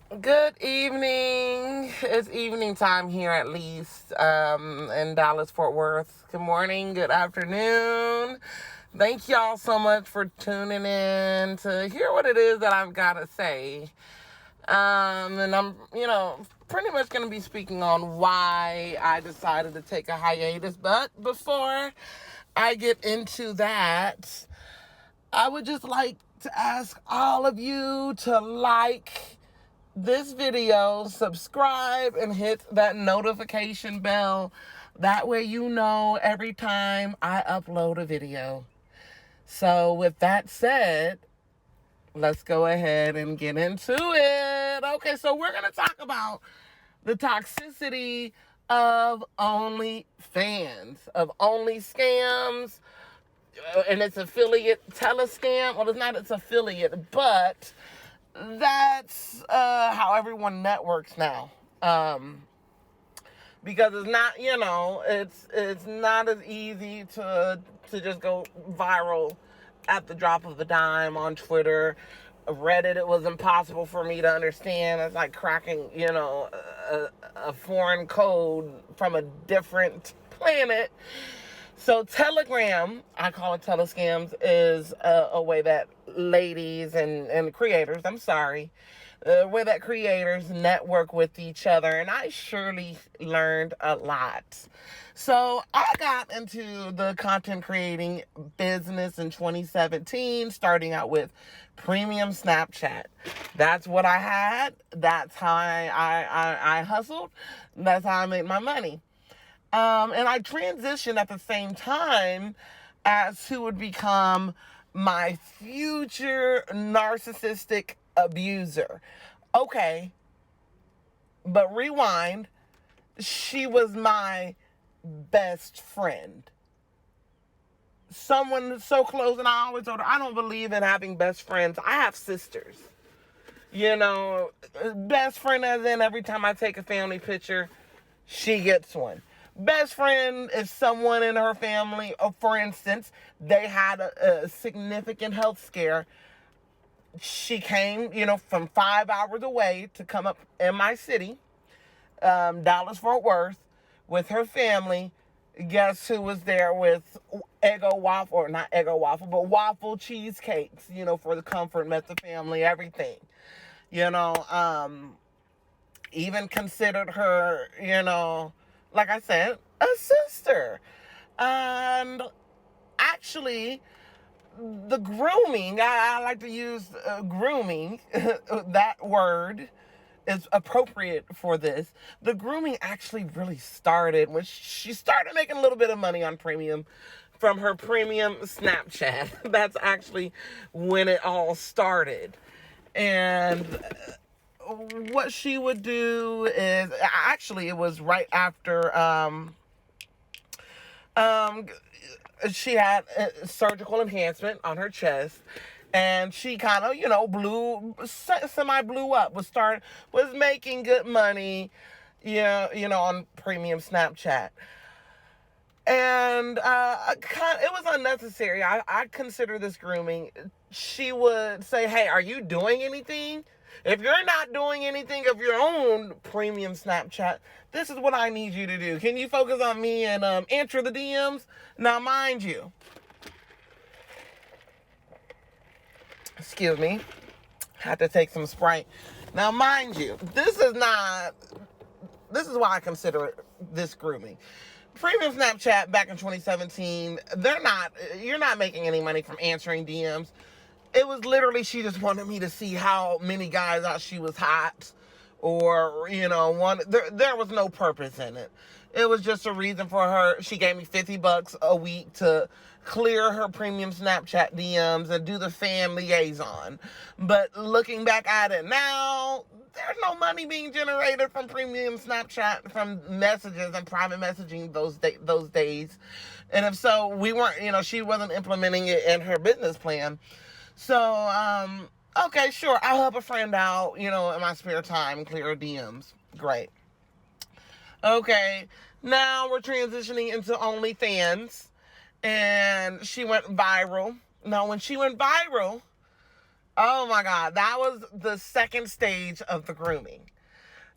Good evening. It's evening time here at least in Dallas, Fort Worth. Good morning, good afternoon. Thank y'all so much for tuning in to hear what it is that I've got to say. And I'm, pretty much going to be speaking on why I decided to take a hiatus. But before I get into that, I would just like to ask all of you to like this video, subscribe, and hit that notification bell. That way you know every time I upload a video. So with that said, let's go ahead and get into it. Okay, so we're going to talk about the toxicity of OnlyFans, of Only Scams, and its affiliate Telescam. Well, it's not its affiliate, but that's how everyone networks now. Because it's not, it's not as easy to just go viral at the drop of a dime on Twitter. Reddit, it was impossible for me to understand. It's like cracking, a foreign code from a different planet. So Telegram, I call it Telescams, is a way that ladies and creators, the way that creators network with each other. And I surely learned a lot. So I got into the content creating business in 2017, starting out with Premium Snapchat. That's what I had. That's how I hustled. That's how I made my money. And I transitioned at the same time as who would become my future narcissistic abuser. Okay, but rewind. She was my best friend. Someone so close, and I always told her, I don't believe in having best friends. I have sisters. Best friend as in every time I take a family picture, she gets one. Best friend is someone in her family, or for instance, they had a significant health scare. She came, from 5 hours away to come up in my city, Dallas, Fort Worth, with her family. Guess who was there with Eggo waffle, or not Eggo waffle, but waffle cheesecakes, for the comfort, met the family, everything. Even considered her, like I said, a sister. And actually, the grooming, I like to use grooming, that word is appropriate for this. The grooming actually really started when she started making a little bit of money on Premium from her Premium Snapchat. That's actually when it all started. And what she would do is, actually, it was right after she had a surgical enhancement on her chest, and she kind of semi blew up, was making good money, on Premium Snapchat. And it was unnecessary. I consider this grooming. She would say, hey, are you doing anything? If you're not doing anything of your own Premium Snapchat, this is what I need you to do. Can you focus on me and answer the DMs? Now, mind you, excuse me, had to take some Sprite. Now, mind you, this is why I consider this grooming. Premium Snapchat back in 2017, you're not making any money from answering DMs. It was literally, she just wanted me to see how many guys thought she was hot, or, there was no purpose in it. It was just a reason for her. She gave me $50 a week to clear her Premium Snapchat DMs and do the fan liaison. But looking back at it now, there's no money being generated from Premium Snapchat, from messages and private messaging those days. And if so, we weren't, she wasn't implementing it in her business plan. So, okay, sure, I'll help a friend out, in my spare time, clear DMs. Great. Okay, now we're transitioning into OnlyFans, and she went viral. Now, when she went viral, Oh my God. That was the second stage of the grooming.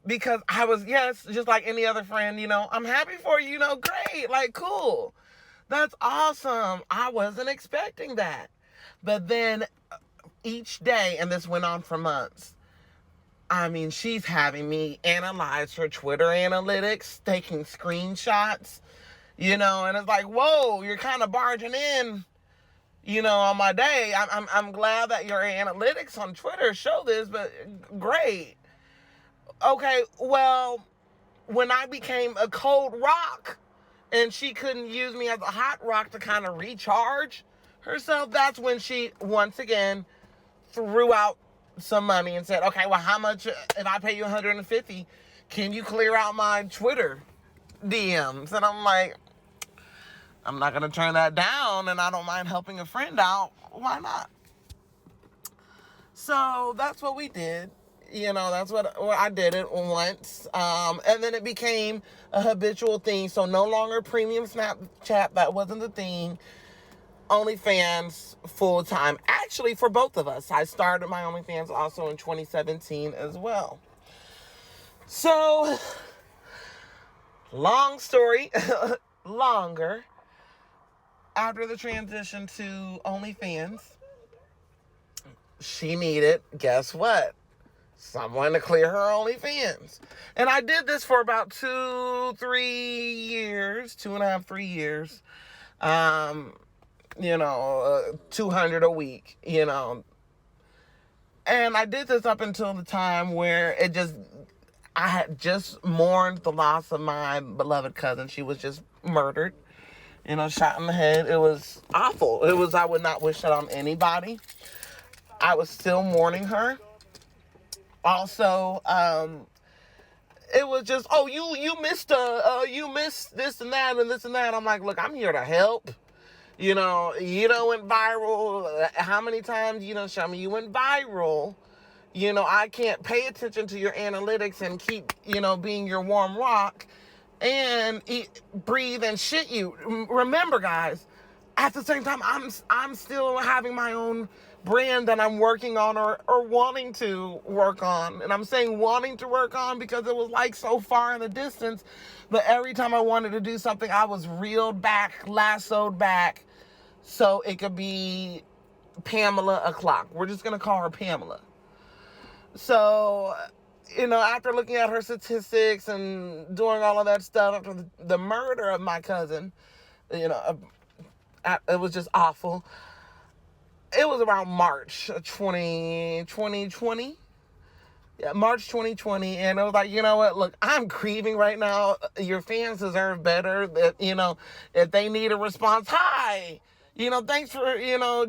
Because I was, yes, just like any other friend, I'm happy for you, great, like, cool. That's awesome. I wasn't expecting that. But then each day, and this went on for months, I mean, she's having me analyze her Twitter analytics, taking screenshots, and it's like, whoa, you're kind of barging in, on my day. I'm glad that your analytics on Twitter show this, but great. Okay, well, when I became a cold rock and she couldn't use me as a hot rock to kind of recharge herself, that's when she, once again, threw out some money and said, okay, well, how much, if I pay you $150, can you clear out my Twitter DMs? And I'm like, I'm not going to turn that down, and I don't mind helping a friend out. Why not? So that's what we did. That's what I did it once. And then it became a habitual thing. So no longer premium Snapchat. That wasn't the thing. OnlyFans full time. Actually, for both of us. I started my OnlyFans also in 2017 as well. So, long story, longer. After the transition to OnlyFans, she needed, guess what? Someone to clear her OnlyFans. And I did this for about 2.5, 3 years. 200 a week, And I did this up until the time where I had just mourned the loss of my beloved cousin. She was just murdered, shot in the head. It was awful. I would not wish that on anybody. I was still mourning her. Also, it was just, you missed this and that and this and that. I'm like, look, I'm here to help. You went viral. How many times, show me you went viral. I can't pay attention to your analytics and keep, being your warm rock and eat, breathe and shit you. Remember, guys, at the same time, I'm still having my own brand that I'm working on or wanting to work on. And I'm saying wanting to work on because it was like so far in the distance. But every time I wanted to do something, I was reeled back, lassoed back. So it could be Pamela o'clock. We're just going to call her Pamela. So, after looking at her statistics and doing all of that stuff after the murder of my cousin, it was just awful. It was around March 2020. Yeah, March 2020. And it was like, you know what? Look, I'm grieving right now. Your fans deserve better. That, if they need a response, hi. Thanks for,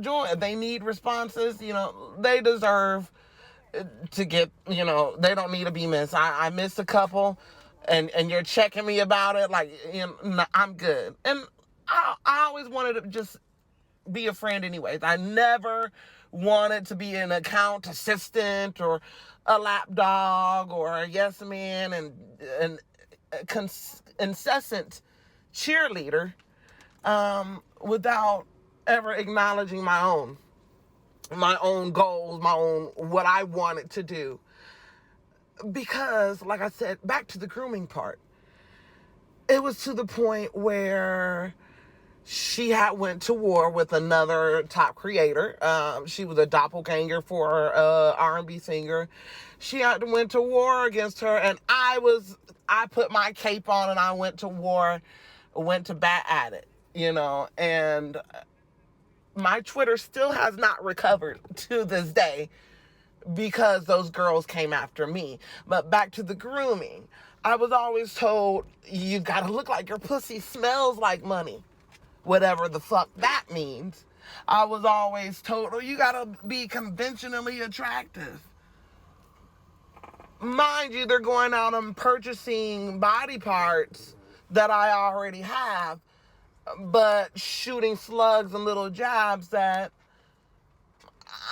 joining. They need responses. They deserve to get, they don't need to be missed. I missed a couple and you're checking me about it. Like, I'm good. And I always wanted to just be a friend anyways. I never wanted to be an account assistant or a lapdog or a yes man and incessant cheerleader without ever acknowledging my own goals, what I wanted to do. Because, like I said, back to the grooming part, it was to the point where she had went to war with another top creator. She was a doppelganger for a R&B singer. She had went to war against her, and I put my cape on and I went to war, went to bat at it, and my Twitter still has not recovered to this day because those girls came after me. But back to the grooming, I was always told, you gotta look like your pussy smells like money. Whatever the fuck that means. I was always told, you gotta be conventionally attractive. Mind you, they're going out and purchasing body parts that I already have, but shooting slugs and little jabs that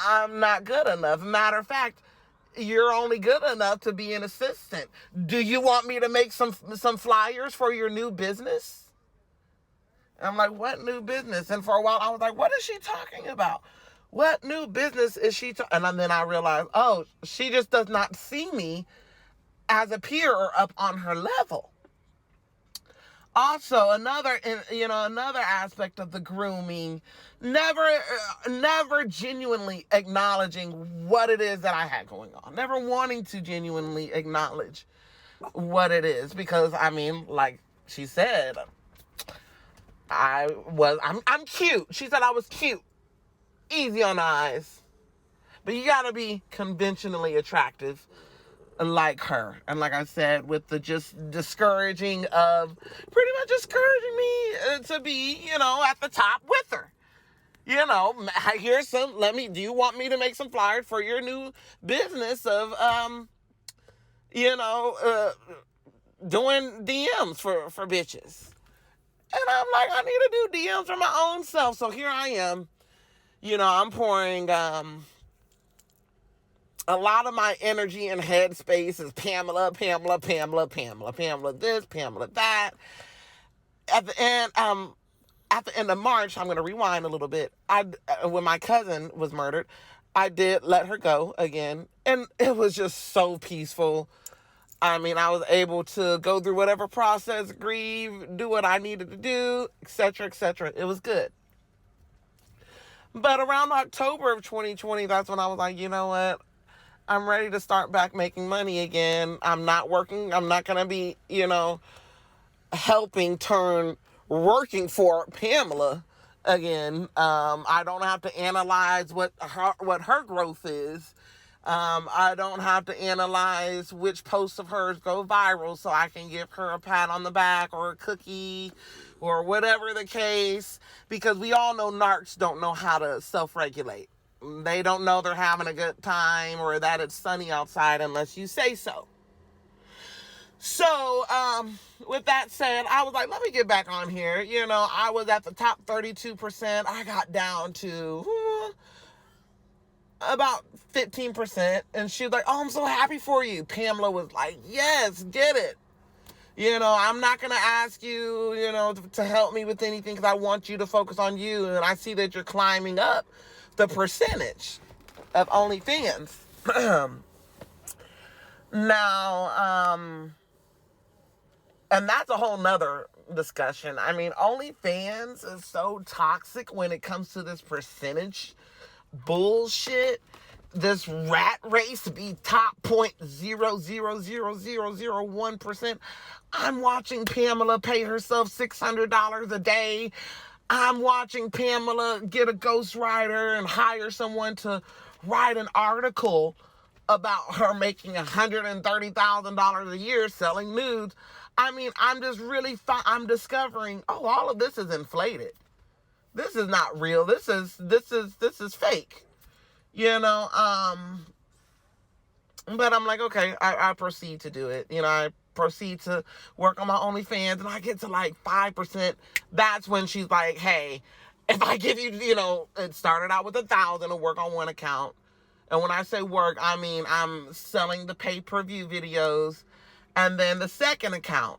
I'm not good enough. Matter of fact, you're only good enough to be an assistant. Do you want me to make some flyers for your new business? And I'm like, what new business? And for a while, I was like, what is she talking about? what new business is she and then I realized, oh, she just does not see me as a peer or up on her level. Also, another aspect of the grooming, never genuinely acknowledging what it is that I had going on. Never wanting to genuinely acknowledge what it is, because I mean, like she said, I'm cute. She said I was cute. Easy on the eyes. But you gotta be conventionally attractive like her. And like I said, with the just discouraging of pretty much discouraging me to be, at the top with her. Here's some, do you want me to make some flyers for your new business of, doing DMs for bitches? And I'm like, I need to do DMs for my own self. So here I am, I'm pouring, a lot of my energy and headspace is Pamela this, Pamela that. At the end of March, I'm going to rewind a little bit. When my cousin was murdered, I did let her go again, and it was just so peaceful. I mean, I was able to go through whatever process, grieve, do what I needed to do, etc., etc. It was good. But around October of 2020, that's when I was like, you know what? I'm ready to start back making money again. I'm not working. I'm not going to be, helping turn working for Pamela again. I don't have to analyze what her growth is. I don't have to analyze which posts of hers go viral so I can give her a pat on the back or a cookie or whatever the case, because we all know narcs don't know how to self-regulate. They don't know they're having a good time or that it's sunny outside unless you say so. So, with that said, I was like, let me get back on here. I was at the top 32%. I got down to about 15%. And she was like, oh, I'm so happy for you. Pamela was like, yes, get it. I'm not going to ask you, to help me with anything because I want you to focus on you. And I see that you're climbing up the percentage of OnlyFans. Now, and that's a whole nother discussion. I mean, OnlyFans is so toxic when it comes to this percentage bullshit. This rat race to be top 0.0000001%. I'm watching Pamela pay herself $600 a day. I'm watching Pamela get a ghostwriter and hire someone to write an article about her making $130,000 a year selling nudes. I mean, I'm just really I'm discovering, all of this is inflated. This is not real. This is fake. But I'm like, okay, I proceed to do it. I proceed to work on my OnlyFans, and I get to like 5%. That's when she's like, hey, if I give you, it started out with 1,000 to work on one account. And when I say work, I mean, I'm selling the pay-per-view videos. And then the second account,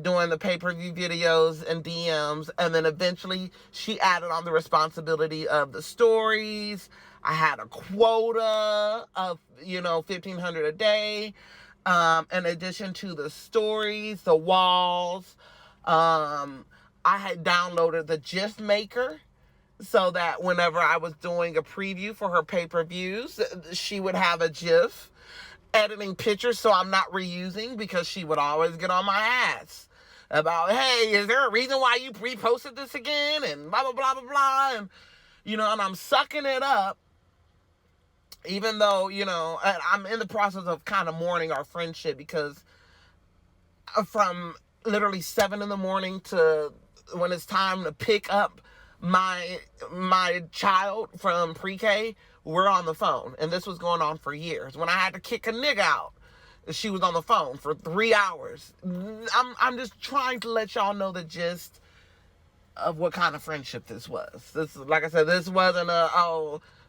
doing the pay-per-view videos and DMs. And then eventually she added on the responsibility of the stories. I had a quota of, 1,500 a day. In addition to the stories, the walls. I had downloaded the GIF maker so that whenever I was doing a preview for her pay-per-views, she would have a GIF editing pictures so I'm not reusing, because she would always get on my ass about, hey, is there a reason why you reposted this again? And blah, blah, blah, blah, blah. And, and I'm sucking it up, even though, I'm in the process of kind of mourning our friendship, because from literally 7 a.m. to when it's time to pick up my child from pre-K, we're on the phone. And this was going on for years. When I had to kick a nigga out, she was on the phone for 3 hours. I'm just trying to let y'all know the gist of what kind of friendship this was. This, like I said, this wasn't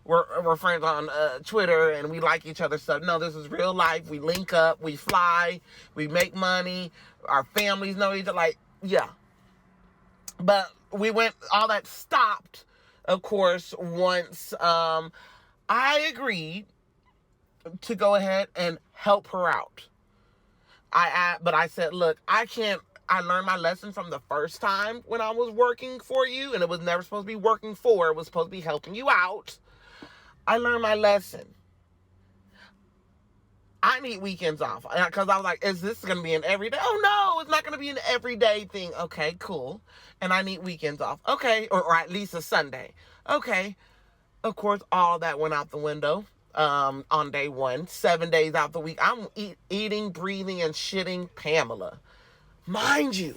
we're friends on Twitter and we like each other stuff. No, this is real life. We link up, we fly, we make money, our families know each other. Like, yeah. But all that stopped Of course, once I agreed to go ahead and help her out, but I said, look, I can't. I learned my lesson from the first time when I was working for you, and it was never supposed to be working for. It was supposed to be helping you out. I learned my lesson. I need weekends off because I was like, is this going to be an everyday? Oh, no, it's not going to be an everyday thing. Okay, cool. And I need weekends off. Okay, or at least a Sunday. Okay. Of course, all that went out the window on day one. 7 days out the week, I'm eating, breathing, and shitting Pamela. Mind you,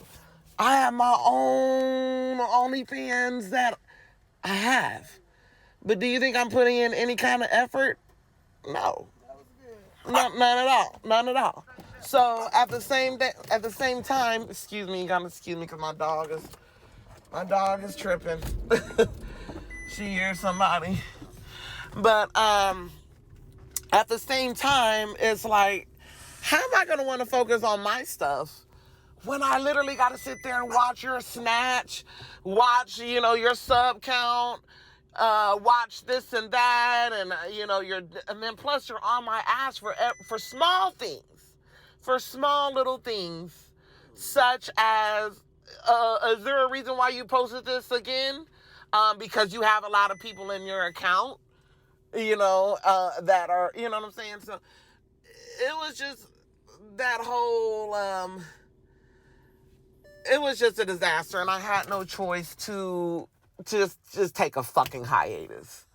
I have my own Onlyfans that I have. But do you think I'm putting in any kind of effort? No. None at all. None at all. So at the same time, excuse me, you gotta excuse me because my dog is tripping. She hears somebody. But at the same time, it's like, how am I gonna want to focus on my stuff when I literally gotta sit there and watch your snatch, watch, your sub count, watch this and that, and and then plus you're on my ass for small things, for small little things, such as, is there a reason why you posted this again? Because you have a lot of people in your account, that are, you know what I'm saying? So it was just that whole, it was just a disaster, and I had no choice to just take a fucking hiatus.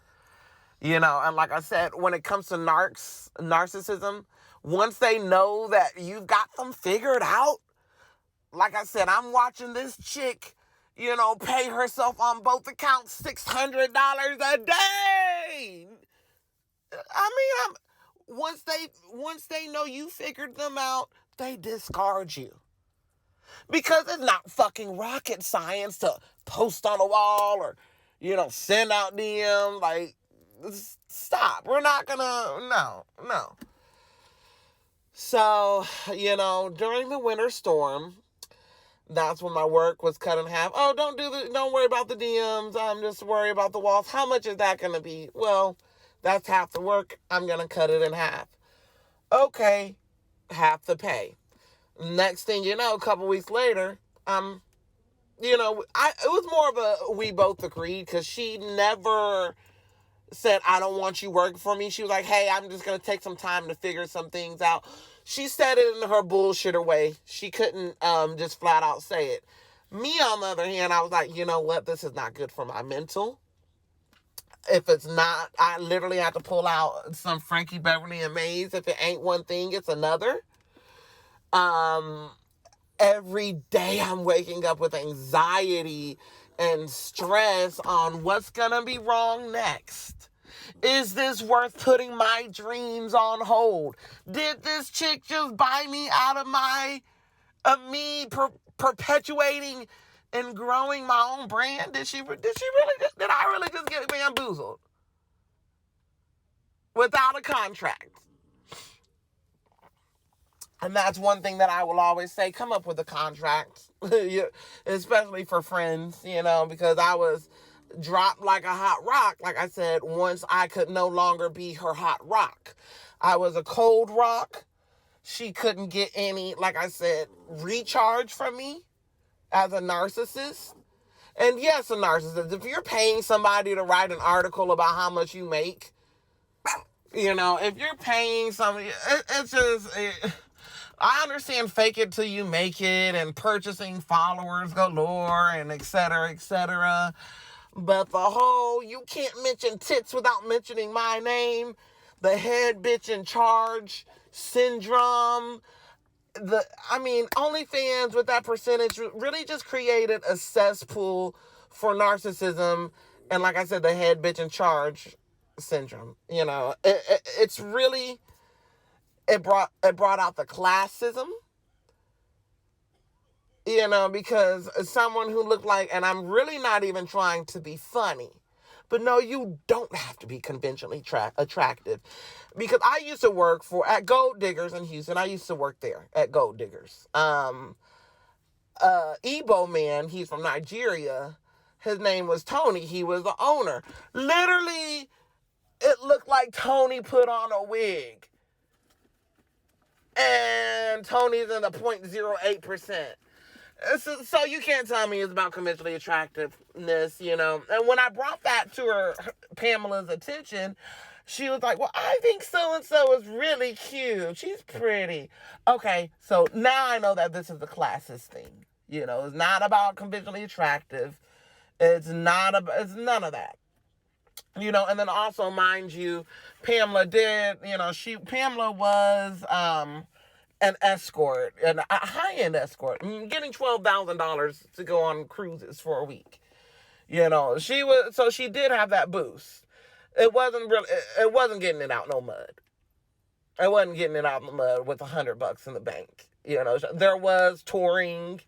And like I said, when it comes to narcissism, once they know that you've got them figured out, like I said, I'm watching this chick, pay herself on both accounts $600 a day. I mean, once they know you figured them out, they discard you. Because it's not fucking rocket science to post on a wall or, send out DM. Like, stop. We're not gonna, no. So, during the winter storm, that's when my work was cut in half. Oh, don't worry about the DMs. I'm just worried about the walls. How much is that gonna be? Well, that's half the work. I'm gonna cut it in half. Okay, half the pay. Next thing you know, a couple weeks later, it was more of a we both agreed, because she never said, I don't want you working for me. She was like, hey, I'm just going to take some time to figure some things out. She said it in her bullshitter way. She couldn't just flat out say it. Me, on the other hand, I was like, you know what? This is not good for my mental. If it's not, I literally have to pull out some Frankie Beverly and Maze. If it ain't one thing, it's another. Every day I'm waking up with anxiety and stress on what's gonna be wrong next. Is this worth putting my dreams on hold? Did this chick just buy me out of me perpetuating and growing my own brand? Did I really just get bamboozled without a contract? And that's one thing that I will always say, come up with a contract, especially for friends, because I was dropped like a hot rock. Like I said, once I could no longer be her hot rock. I was a cold rock. She couldn't get any, like I said, recharge from me as a narcissist. And yes, a narcissist. If you're paying somebody to write an article about how much you make, if you're paying somebody, it's just... I understand fake it till you make it and purchasing followers galore and et cetera, but the whole, you can't mention tits without mentioning my name, the head bitch in charge syndrome, OnlyFans with that percentage really just created a cesspool for narcissism, and like I said, the head bitch in charge syndrome. It's really... It brought out the classism, because someone who looked like, and I'm really not even trying to be funny, but no, you don't have to be conventionally attractive. Because I used to work at Gold Diggers in Houston. I used to work there at Gold Diggers. Igbo man, he's from Nigeria, His name was Tony. He was the owner. Literally, it looked like Tony put on a wig. And Tony's in the 0.08%. So you can't tell me it's about conventionally attractiveness, you know. And when I brought that to Pamela's attention, she was like, well, I think so-and-so is really cute. She's pretty. Okay, so now I know that this is the classist thing. You know, it's not about conventionally attractive. It's none of that. You know, and then also, mind you, Pamela was an escort, a high-end escort, getting $12,000 to go on cruises for a week. You know, she did have that boost. It wasn't getting it out no mud. It wasn't getting it out in the mud with $100 in the bank. You know, there was touring.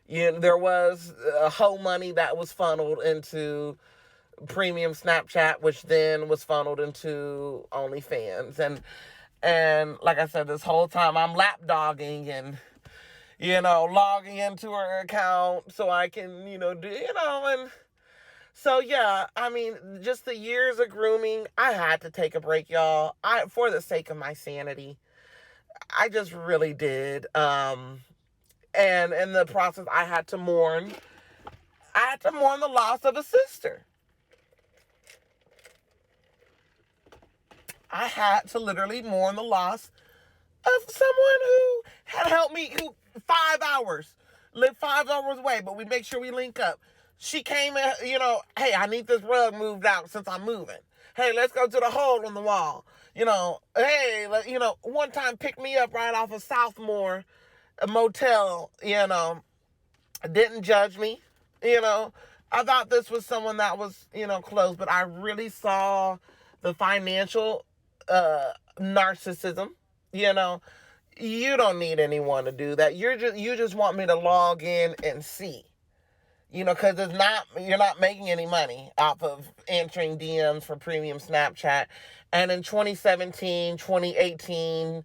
You know, there was hoe money that was funneled into premium Snapchat, which then was funneled into OnlyFans. And like I said, this whole time I'm lapdogging and, you know, logging into her account so I can, you know, and so, yeah, I mean, just the years of grooming, I had to take a break, y'all, for the sake of my sanity. I just really did. And in the process, I had to mourn the loss of a sister. I had to literally mourn the loss of someone who had helped me, who 5 hours, lived 5 hours away, but we make sure we link up. She came in, you know, hey, I need this rug moved out since I'm moving. Hey, let's go to the hole in the wall. You know, hey, you know, one time picked me up right off of Southmore, a motel, you know, didn't judge me, you know. I thought this was someone that was, you know, close, but I really saw the financial narcissism. You know, you don't need anyone to do that. You just want me to log in and see, you know, because you're not making any money off of answering DMs for premium Snapchat. And in 2017, 2018,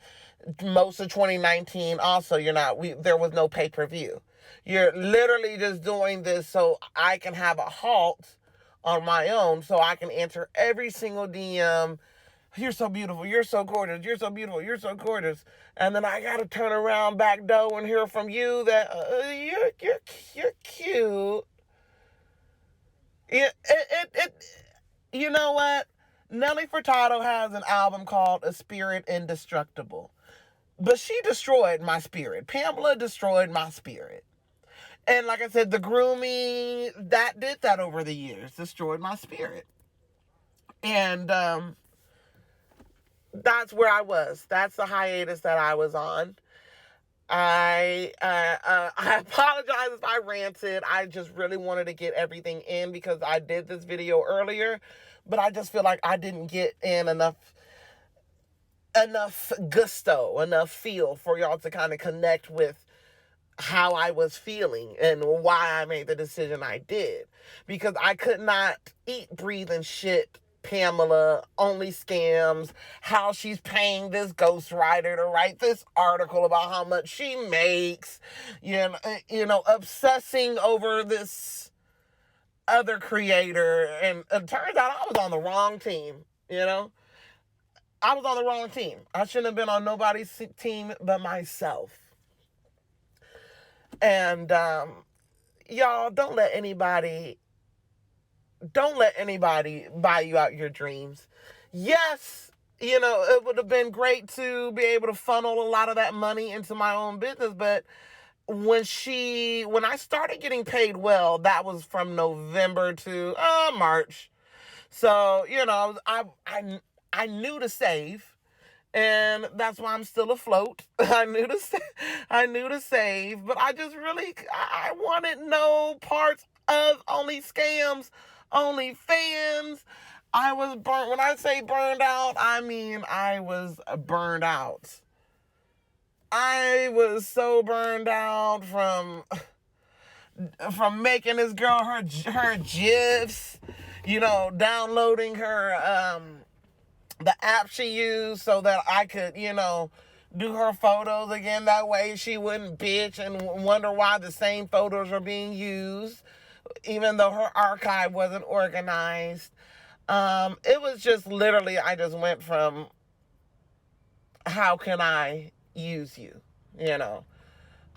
most of 2019, also, there was no pay-per-view. You're literally just doing this so I can have a halt on my own, so I can answer every single DM. You're so beautiful. You're so gorgeous. You're so beautiful. You're so gorgeous. And then I got to turn around back door and hear from you that you're cute. You know what? Nelly Furtado has an album called A Spirit Indestructible. But she destroyed my spirit. Pamela destroyed my spirit. And like I said, the grooming, that did that over the years. Destroyed my spirit. And that's where I was. That's the hiatus that I was on. I apologize if I ranted. I just really wanted to get everything in because I did this video earlier. But I just feel like I didn't get in enough gusto, enough feel for y'all to kind of connect with how I was feeling and why I made the decision I did. Because I could not eat, breathe, and shit Pamela, only scams, how she's paying this ghostwriter to write this article about how much she makes, you know, obsessing over this other creator. And it turns out I was on the wrong team, you know. I was on the wrong team. I shouldn't have been on nobody's team but myself. And y'all, don't let anybody buy you out your dreams. Yes, you know, it would have been great to be able to funnel a lot of that money into my own business, but when I started getting paid well, that was from November to March. So, you know, I knew to save. And that's why I'm still afloat. I knew to save, but I just really, I wanted no parts of only scams, only fans. I was burnt. When I say burned out, I mean I was burned out. I was so burned out from making this girl her GIFs, you know, downloading her the app she used so that I could, you know, do her photos again. That way she wouldn't bitch and wonder why the same photos are being used. even though her archive wasn't organized. It was just literally, I just went from, how can I use you? You know,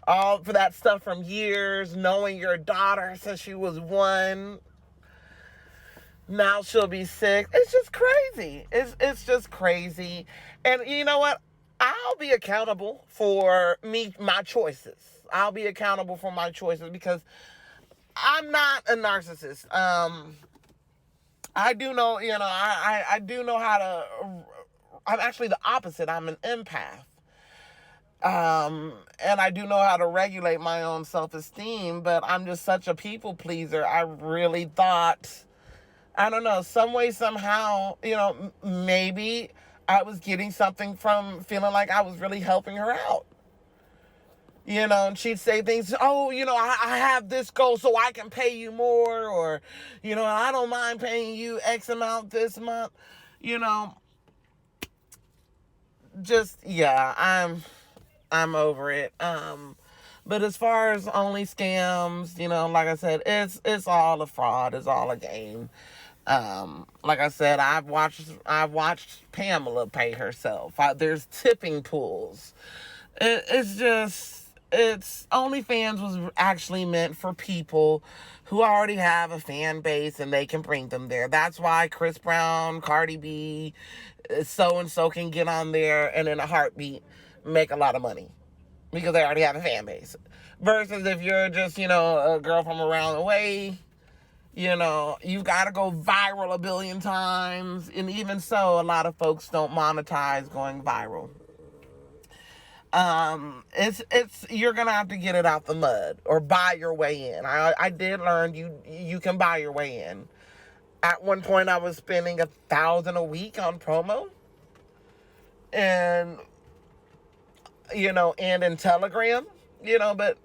all for that stuff from years, knowing your daughter since she was 1. Now she'll be 6. It's just crazy. It's just crazy. And you know what? I'll be accountable for my choices. I'll be accountable for my choices because I'm not a narcissist. I do know, I do know how to, I'm actually the opposite. I'm an empath. And I do know how to regulate my own self-esteem, but I'm just such a people pleaser. I really thought, I don't know, some way, somehow, maybe I was getting something from feeling like I was really helping her out. And she'd say things, oh, I have this goal so I can pay you more, or, I don't mind paying you X amount this month, just, yeah, I'm over it. But as far as only scams, like I said, it's all a fraud. It's all a game. Like I said, I've watched Pamela pay herself. There's tipping pools. It's OnlyFans was actually meant for people who already have a fan base and they can bring them there. That's why Chris Brown, Cardi B, so-and-so can get on there and in a heartbeat make a lot of money because they already have a fan base. Versus if you're just, a girl from around the way, you've got to go viral a billion times. And even so, a lot of folks don't monetize going viral. You're going to have to get it out the mud or buy your way in. I did learn you can buy your way in. At one point, I was spending $1,000 a week on promo. And, and in Telegram, but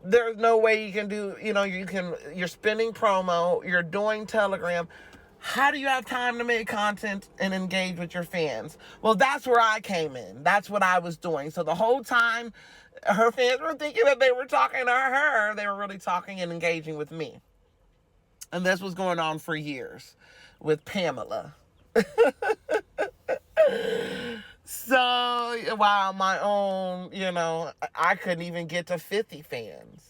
there's no way you can do, you're spending promo, you're doing Telegram. How do you have time to make content and engage with your fans? Well, that's where I came in. That's what I was doing. So the whole time her fans were thinking that they were talking to her, they were really talking and engaging with me. And this was going on for years with Pamela. So, while my own, I couldn't even get to 50 fans.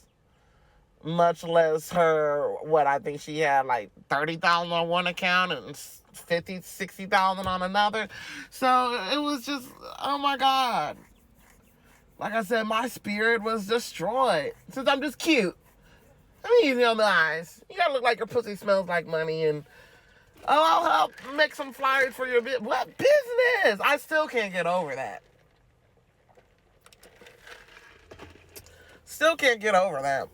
Much less her, I think she had like 30,000 on one account and 50, 60,000 on another. So it was just, oh my God. Like I said, my spirit was destroyed. Since I'm just cute. I'm easy on the eyes. You gotta look like your pussy smells like money and, oh, I'll help make some flyers for your business. What business? I still can't get over that. Still can't get over that.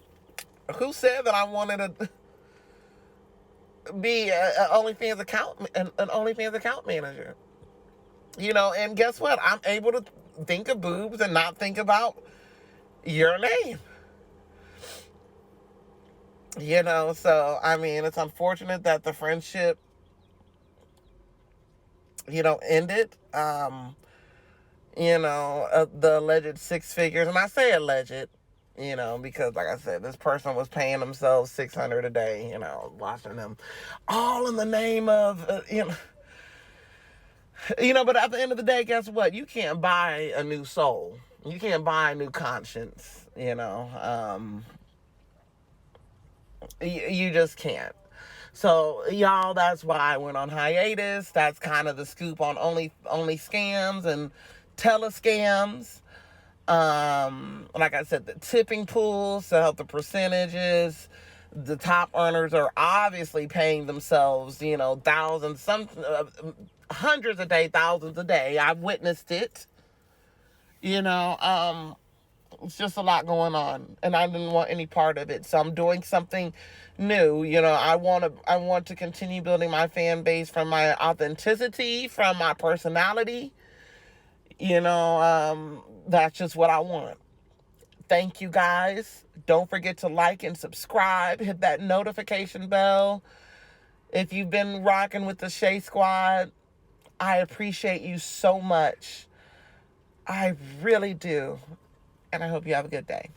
Who said that I wanted to be an OnlyFans account manager? And guess what? I'm able to think of boobs and not think about your name. So, I mean, it's unfortunate that the friendship, ended. The alleged 6 figures, and I say alleged, because like I said, this person was paying themselves $600 a day, watching them all in the name of, but at the end of the day, guess what? You can't buy a new soul. You can't buy a new conscience, you just can't. So, y'all, that's why I went on hiatus. That's kind of the scoop on only scams and telescams. Like I said, the tipping pools to help the percentages. The top earners are obviously paying themselves, thousands, hundreds a day, thousands a day. I've witnessed it. It's just a lot going on, and I didn't want any part of it. So I'm doing something new. I want to continue building my fan base from my authenticity, from my personality. That's just what I want. Thank you guys. Don't forget to like and subscribe. Hit that notification bell. If you've been rocking with the Shea Squad, I appreciate you so much. I really do. And I hope you have a good day.